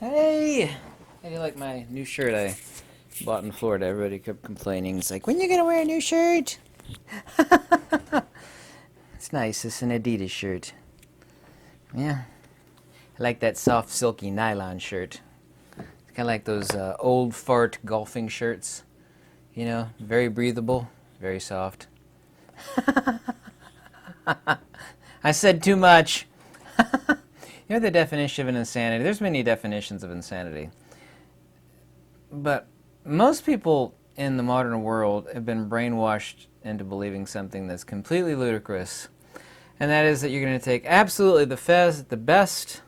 Hey! How do you like my new shirt I bought in Florida? Everybody kept complaining. It's like, when you gonna wear a new shirt? It's nice. It's an Adidas shirt. Yeah. I like that soft, silky nylon shirt. It's kind of like those old fart golfing shirts. You know, very breathable, very soft. I said too much. You know the definition of an insanity? There's many definitions of insanity. But most people in the modern world have been brainwashed into believing something that's completely ludicrous. And that is that you're going to take absolutely the best,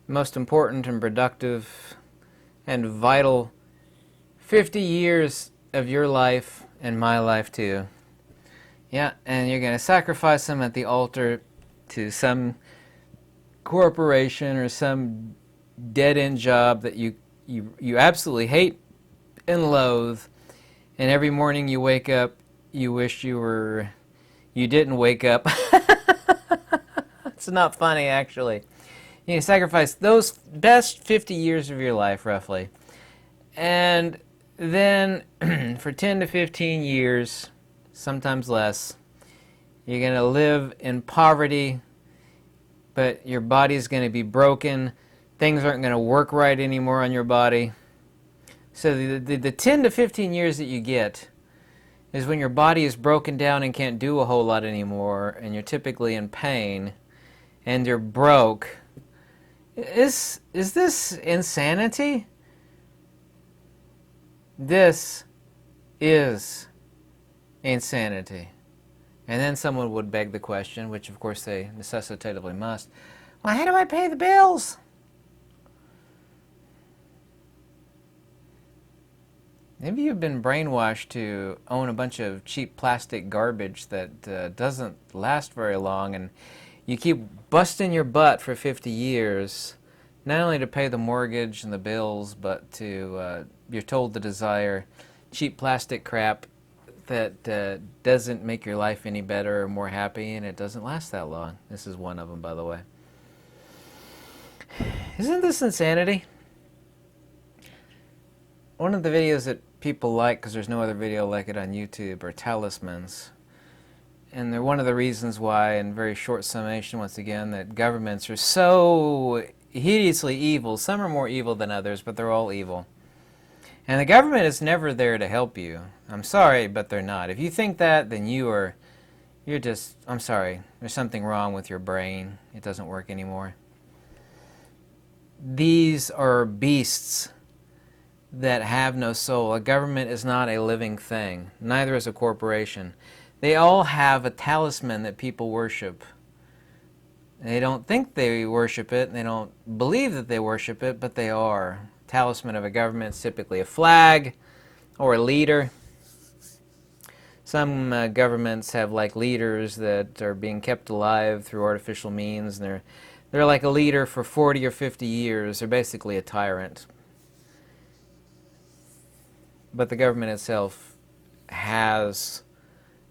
most important and productive and vital 50 years of your life and my life too. Yeah, and you're going to sacrifice them at the altar to some corporation or some dead-end job that you absolutely hate and loathe, and every morning you wake up, you wish you didn't wake up. It's not funny, actually. You sacrifice those best 50 years of your life, roughly, and then for 10 to 15 years, sometimes less, you're going to live in poverty, but your body's going to be broken. Things aren't going to work right anymore on your body. So the 10 to 15 years that you get is when your body is broken down and can't do a whole lot anymore, and you're typically in pain, and you're broke. Is this insanity? This is insanity. And then someone would beg the question, which of course they necessitatively must, well, how do I pay the bills? Maybe you've been brainwashed to own a bunch of cheap plastic garbage that doesn't last very long, and you keep busting your butt for 50 years, not only to pay the mortgage and the bills, but you're told to desire cheap plastic crap that doesn't make your life any better or more happy, and it doesn't last that long. This is one of them, by the way. Isn't this insanity? One of the videos that people like, because there's no other video like it on YouTube, are talismans. And they're one of the reasons why, in very short summation once again, that governments are so hideously evil. Some are more evil than others, but they're all evil. And the government is never there to help you. I'm sorry, but they're not. If you think that, then you're just, I'm sorry, there's something wrong with your brain. It doesn't work anymore. These are beasts that have no soul. A government is not a living thing. Neither is a corporation. They all have a talisman that people worship. They don't think they worship it, and they don't believe that they worship it, but they are. Talisman of a government is typically a flag or a leader. Some governments have like leaders that are being kept alive through artificial means, and they're like a leader for 40 or 50 years. They're basically a tyrant. But the government itself has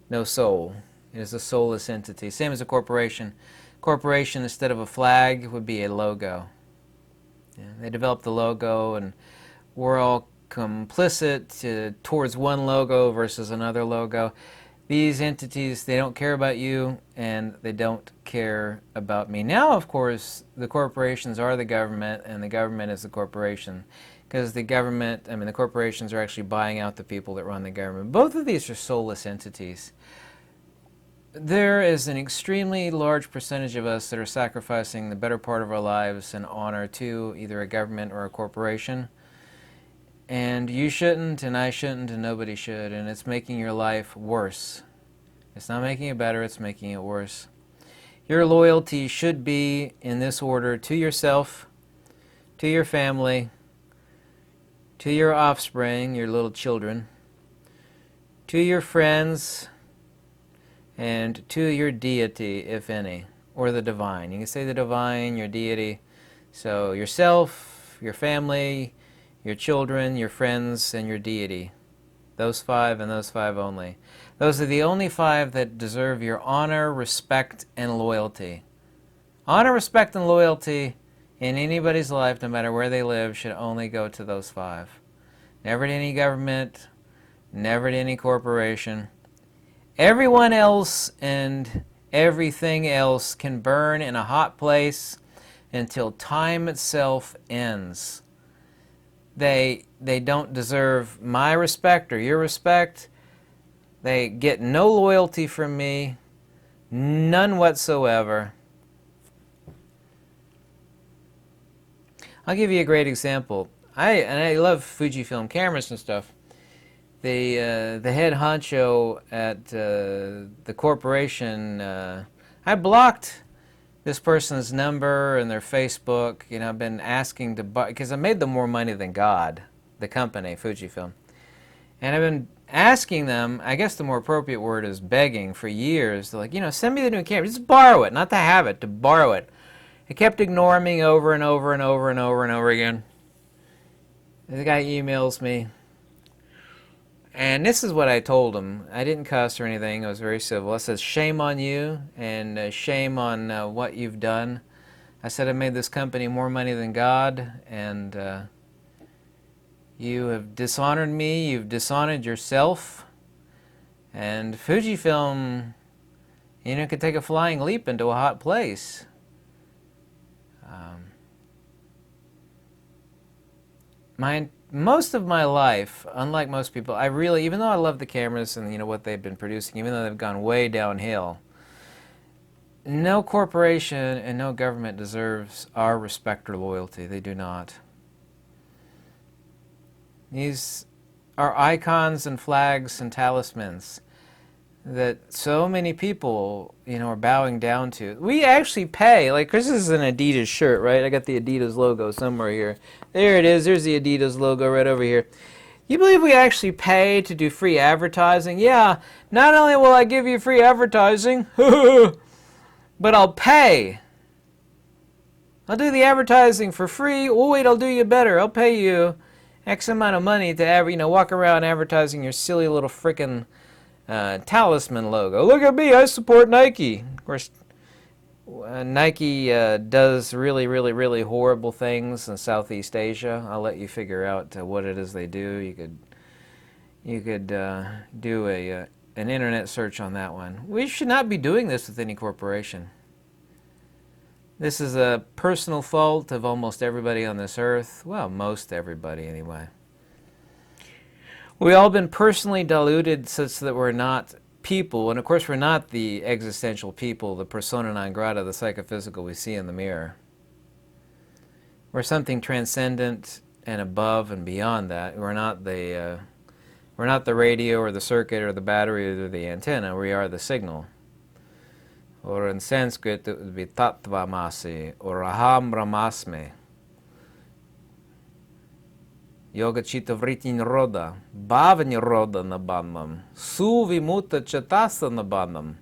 no soul. It is a soulless entity. Same as a corporation. Corporation, instead of a flag, would be a logo. Yeah, they developed the logo, and we're all complicit towards one logo versus another logo. These entities, they don't care about you, and they don't care about me. Now, of course, the corporations are the government, and the government is the corporation. Because the government, the corporations are actually buying out the people that run the government. Both of these are soulless entities. There is an extremely large percentage of us that are sacrificing the better part of our lives in honor to either a government or a corporation. And you shouldn't, and I shouldn't, and nobody should, and it's making your life worse. It's not making it better, it's making it worse. Your loyalty should be, in this order, to yourself, to your family, to your offspring, your little children, to your friends, and to your deity, if any, or the divine. You can say the divine, your deity. So yourself, your family, your children, your friends, and your deity. Those five and those five only. Those are the only five that deserve your honor, respect, and loyalty. Honor, respect, and loyalty in anybody's life, no matter where they live, should only go to those 5. Never to any government, never to any corporation. Everyone else and everything else can burn in a hot place until time itself ends. They don't deserve my respect or your respect. They get no loyalty from me, none whatsoever. I'll give you a great example. I love Fujifilm cameras and stuff. The head honcho at the corporation, I blocked this person's number and their Facebook. You know, I've been asking to buy, because I made them more money than God, the company, Fujifilm. And I've been asking them, I guess the more appropriate word is begging, for years. They're like, you know, send me the new camera. Just borrow it, not to have it, to borrow it. They kept ignoring me over and over and over and over and over again. The guy emails me. And this is what I told him. I didn't cuss or anything. I was very civil. I said, shame on you and shame on what you've done. I said, I made this company more money than God, and you have dishonored me. You've dishonored yourself. And Fujifilm, you know, could take a flying leap into a hot place. Most of my life, unlike most people, I really, even though I love the cameras and, you know, what they've been producing, even though they've gone way downhill, no corporation and no government deserves our respect or loyalty. They do not. These are icons and flags and talismans that so many people, you know, are bowing down to. We actually pay, like, this is an Adidas shirt, right? I got the Adidas logo somewhere here. There it is. There's the Adidas logo right over here. You believe we actually pay to do free advertising? Yeah, not only will I give you free advertising, but I'll pay. I'll do the advertising for free. Oh, wait, I'll do you better. I'll pay you X amount of money to, you know, walk around advertising your silly little frickin' talisman logo. Look at me, I support Nike. Of course, Nike does really, really, really horrible things in Southeast Asia. I'll let you figure out what it is they do. You could do an internet search on that one. We should not be doing this with any corporation. This is a personal fault of almost everybody on this earth. Well, most everybody anyway. We've all been personally diluted such that we're not people, and of course we're not the existential people, the persona non grata, the psychophysical we see in the mirror. We're something transcendent and above and beyond that. We're not the radio or the circuit or the battery or the antenna. We are the signal. Or in Sanskrit it would be tattvamasi or aham brahmasmi. Yoga chitta vritti nirodha, bhava nirodha nibbandham, suvimutta chetasa nibbandham,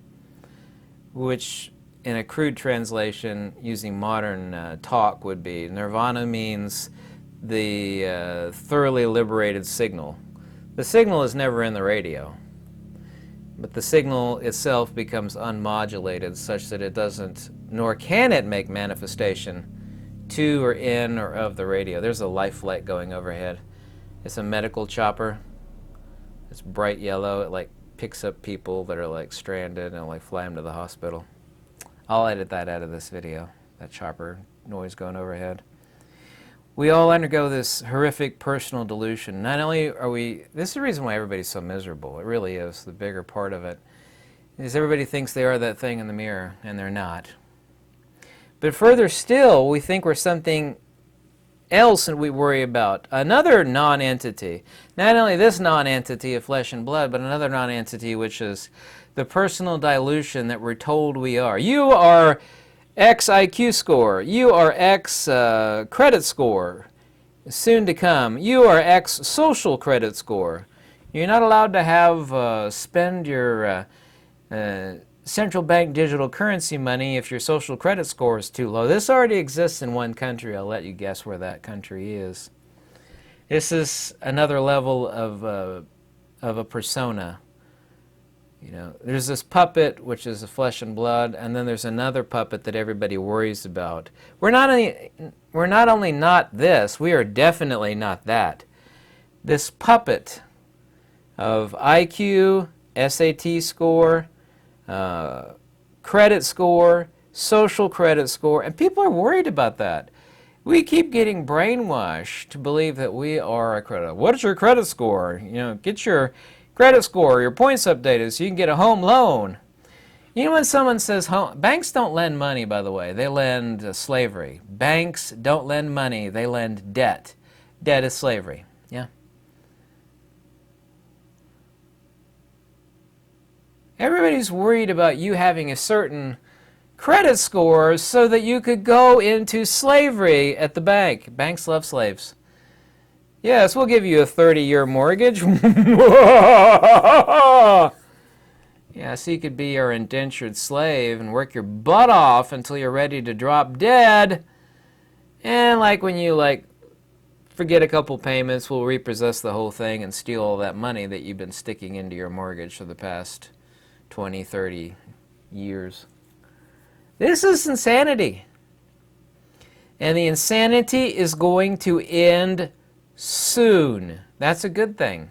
which in a crude translation using modern talk would be, nirvana means the thoroughly liberated signal. The signal is never in the radio, but the signal itself becomes unmodulated such that it doesn't, nor can it make manifestation to or in or of the radio. There's a life light going overhead. It's a medical chopper. It's bright yellow. It like picks up people that are like stranded and like fly them to the hospital. I'll edit that out of this video, that chopper noise going overhead. We all undergo this horrific personal delusion. Not only are we, this is the reason why everybody's so miserable. It really is. The bigger part of it is everybody thinks they are that thing in the mirror, and they're not. But further still, we think we're something else and we worry about. Another non-entity. Not only this non-entity of flesh and blood, but another non-entity which is the personal dilution that we're told we are. You are X IQ score. You are X credit score. Soon to come. You are X social credit score. You're not allowed to have spend your central bank digital currency money if your social credit score is too low. This already exists in one country. I'll let you guess where that country is. This is another level of a persona. You know, there's this puppet, which is a flesh and blood, and then there's another puppet that everybody worries about. We're not only not this, we are definitely not that. This puppet of IQ, SAT score, credit score, social credit score, and people are worried about that. We keep getting brainwashed to believe that we are a credit. What is your credit score? You know, get your credit score, your points updated so you can get a home loan. You know when someone says home, banks don't lend money, by the way. They lend slavery. Banks don't lend money. They lend debt. Debt is slavery. Yeah. Everybody's worried about you having a certain credit score so that you could go into slavery at the bank. Banks love slaves. Yes, we'll give you a 30-year mortgage. Yeah, so you could be our indentured slave and work your butt off until you're ready to drop dead. And like when you forget a couple payments, we'll repossess the whole thing and steal all that money that you've been sticking into your mortgage for the past 20, 30 years. This is insanity. And the insanity is going to end soon. That's a good thing.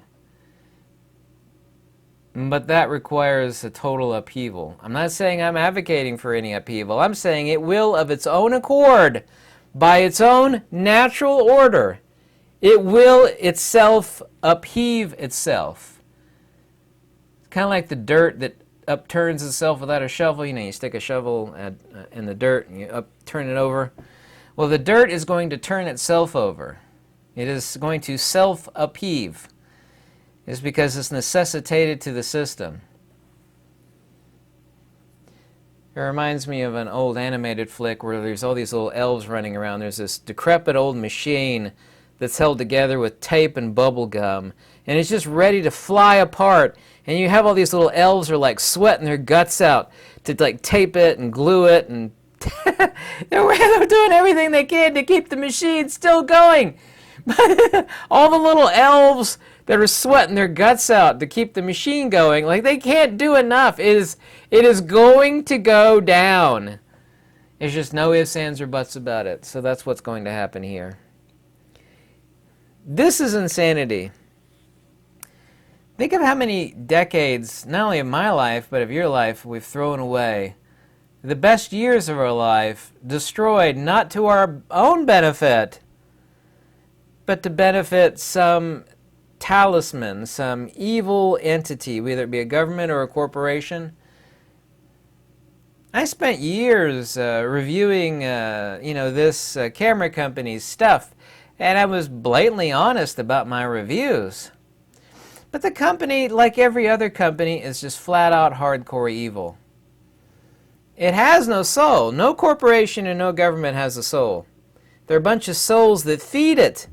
But that requires a total upheaval. I'm not saying I'm advocating for any upheaval. I'm saying it will, of its own accord, by its own natural order, it will itself upheave itself. It's kind of like the dirt that upturns itself without a shovel. You know, you stick a shovel in the dirt and you turn it over. Well, the dirt is going to turn itself over. It is going to self-upheave. It's because it's necessitated to the system. It reminds me of an old animated flick where there's all these little elves running around. There's this decrepit old machine that's held together with tape and bubble gum, and it's just ready to fly apart. And you have all these little elves who are like sweating their guts out to like tape it and glue it, and they're doing everything they can to keep the machine still going. All the little elves that are sweating their guts out to keep the machine going, like they can't do enough. It is going to go down. There's just no ifs, ands, or buts about it. So that's what's going to happen here. This is insanity. Think of how many decades, not only of my life, but of your life, we've thrown away. The best years of our life destroyed, not to our own benefit, but to benefit some talisman, some evil entity, whether it be a government or a corporation. I spent years reviewing, this camera company's stuff, and I was blatantly honest about my reviews. But the company, like every other company, is just flat-out hardcore evil. It has no soul. No corporation and no government has a soul. They're a bunch of souls that feed it.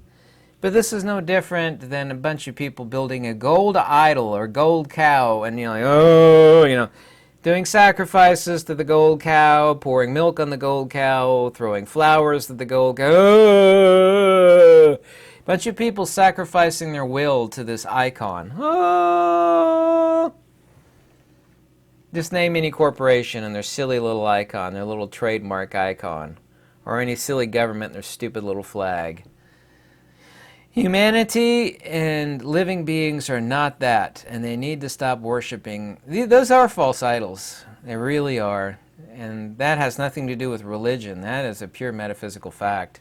But this is no different than a bunch of people building a gold idol or gold cow, and doing sacrifices to the gold cow, pouring milk on the gold cow, throwing flowers at the gold cow. A bunch of people sacrificing their will to this icon. Just name any corporation and their silly little icon, their little trademark icon, or any silly government and their stupid little flag. Humanity and living beings are not that, and they need to stop worshiping. Those are false idols. They really are. And that has nothing to do with religion. That is a pure metaphysical fact.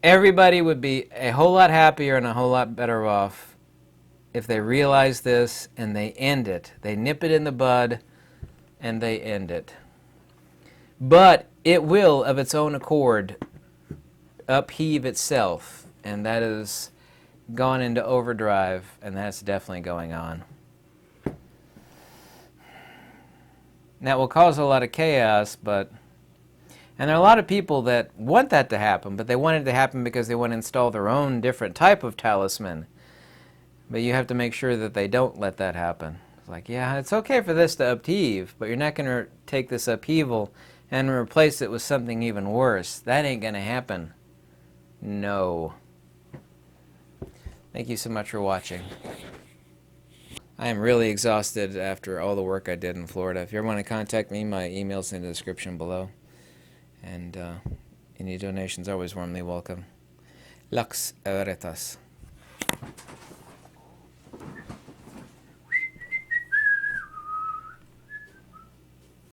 Everybody would be a whole lot happier and a whole lot better off if they realize this and they end it. They nip it in the bud and they end it. But it will, of its own accord, upheave itself, and that has gone into overdrive, and that's definitely going on. That will cause a lot of chaos, and there are a lot of people that want that to happen, but they want it to happen because they want to install their own different type of talisman. But you have to make sure that they don't let that happen. It's like, yeah, it's okay for this to upheave, but you're not going to take this upheaval and replace it with something even worse. That ain't going to happen. No. Thank you so much for watching. I am really exhausted after all the work I did in Florida. If you ever want to contact me, my email's in the description below. And any donations are always warmly welcome. Lux Veritas.